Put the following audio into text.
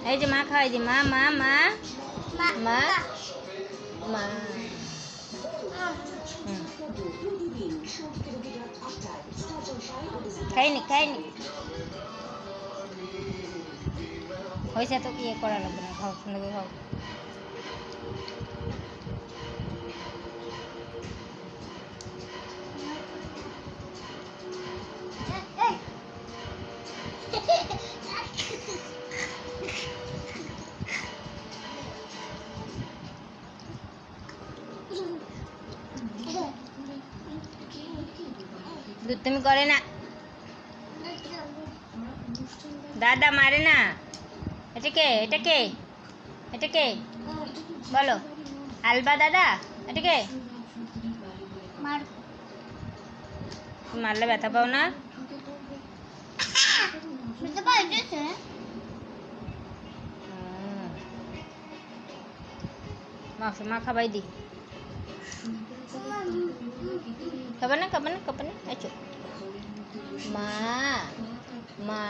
এই যে মা খাওয়াই দি, মা মা মা মা মা। খাইনি খাইনি হয়েছে, তো ইয়ে করা লাগবে না, খাও সুন্দর করে খাও। তুমি করে না, দাদা মারে না। এটা কে, এটা কে, এটা কে বলো? আলবা দাদা, এটা কে? মারলে ব্যথা পাও না? মা খাবাই দি, খাবে না খাবে না খাবে না। আচ্ছা মা মা